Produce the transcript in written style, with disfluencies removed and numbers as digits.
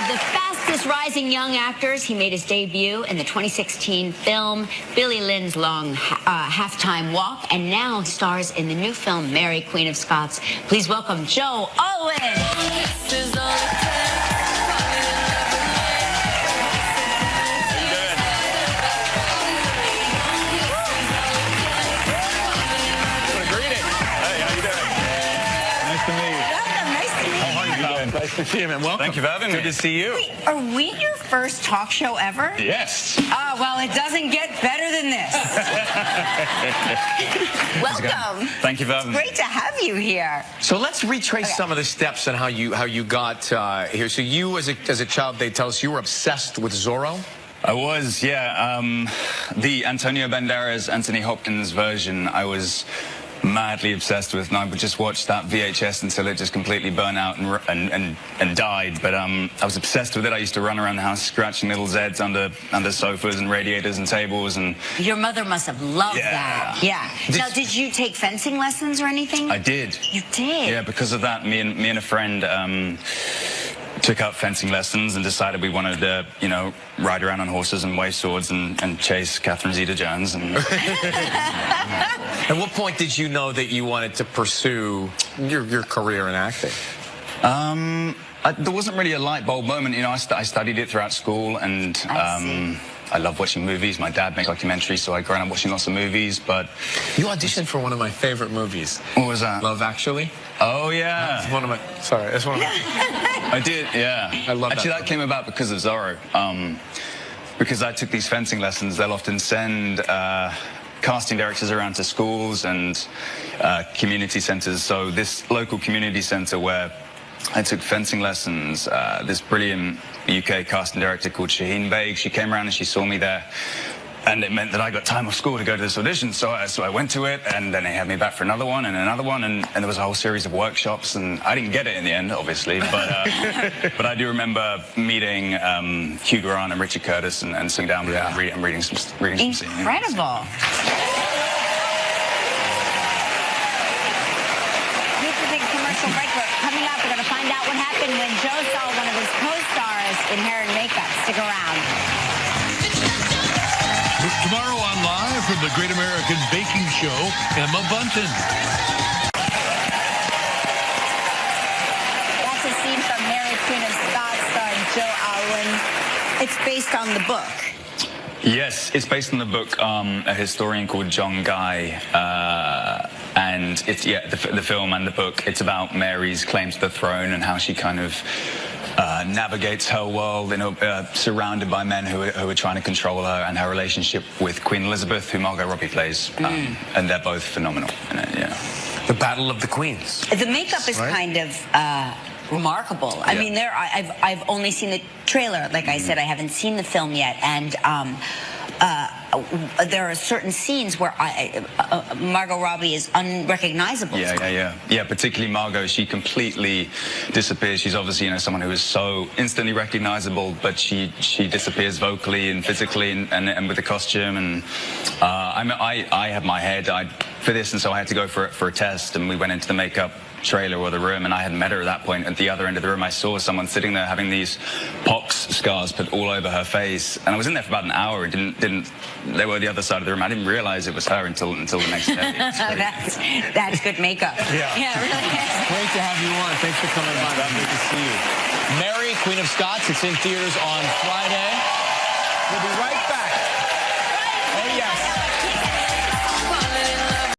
of the fastest rising young actors. He made his debut in the 2016 film Billy Lynn's Long Halftime Walk, and now stars in the new film Mary, Queen of Scots. Please welcome Joe Alwyn. Nice to see you, man. Welcome. Thank you for having me. Good to see you. Wait, are we your first talk show ever? Yes. Ah, well, it doesn't get better than this. Welcome. Thank you for having me. Great to have you here. So let's retrace some of the steps on how you got here. So you, as a child, they tell us you were obsessed with Zorro. I was, yeah. The Antonio Banderas, Anthony Hopkins version, I was madly obsessed with, and I would just watch that VHS until it just completely burned out and died. But I was obsessed with it. I used to run around the house scratching little Zeds under sofas and radiators and tables. And your mother must have loved that. Yeah. Now, did you take fencing lessons or anything? I did. You did? Yeah, because of that, me and a friend took up fencing lessons and decided we wanted to, you know, ride around on horses and wave swords and chase Catherine Zeta-Jones. And At what point did you know that you wanted to pursue your career in acting? There wasn't really a light bulb moment. You know, I studied it throughout school, and I love watching movies. My dad makes documentaries, so I grew up watching lots of movies. But you auditioned for one of my favorite movies. What was that? Love Actually. Oh yeah. That's one of my. Sorry, that's one of my. I did. Yeah. I love that. Actually, that came about because of Zorro. Because I took these fencing lessons, they'll often send casting directors around to schools and community centers. So this local community center where I took fencing lessons, this brilliant UK casting director called Shaheen Baig, she came around and she saw me there. And it meant that I got time off school to go to this audition. So I went to it, and then they had me back for another one, and there was a whole series of workshops, and I didn't get it in the end, obviously. But but I do remember meeting Hugh Grant and Richard Curtis and sitting down with them and reading some scenes. Incredible. Here's the big commercial break. Coming up, we're going to find out what happened when Joe saw one of his co-stars in hair and makeup. Stick around. Tomorrow on Live from the Great American Baking Show, Emma Bunton. That's a scene from Mary, Queen of Scots, starring Joe Alwyn. It's based on the book. Yes, it's based on the book, a historian called John Guy, and it's the film and the book. It's about Mary's claim to the throne and how she kind of navigates her world, you know, surrounded by men who are trying to control her, and her relationship with Queen Elizabeth, who Margot Robbie plays, and they're both phenomenal in it. Yeah. The Battle of the Queens. The makeup is kind of remarkable. I mean, I've only seen the trailer. Like I said, I haven't seen the film yet, and there are certain scenes where Margot Robbie is unrecognizable. Yeah, particularly Margot. She completely disappears. She's obviously, you know, someone who is so instantly recognizable, but she disappears vocally and physically and with the costume. And I had my hair dyed for this, and so I had to go for a test, and we went into the makeup trailer or the room, and I hadn't met her at that point. At the other end of the room, I saw someone sitting there having these pox scars put all over her face, and I was in there for about an hour and didn't they were the other side of the room. I didn't realize it was her until the next day. That's good makeup. Yeah, it really is. Great to have you on. Thanks for coming by. Great to see you. Mary, Queen of Scots. It's in theaters on Friday. We'll be right back.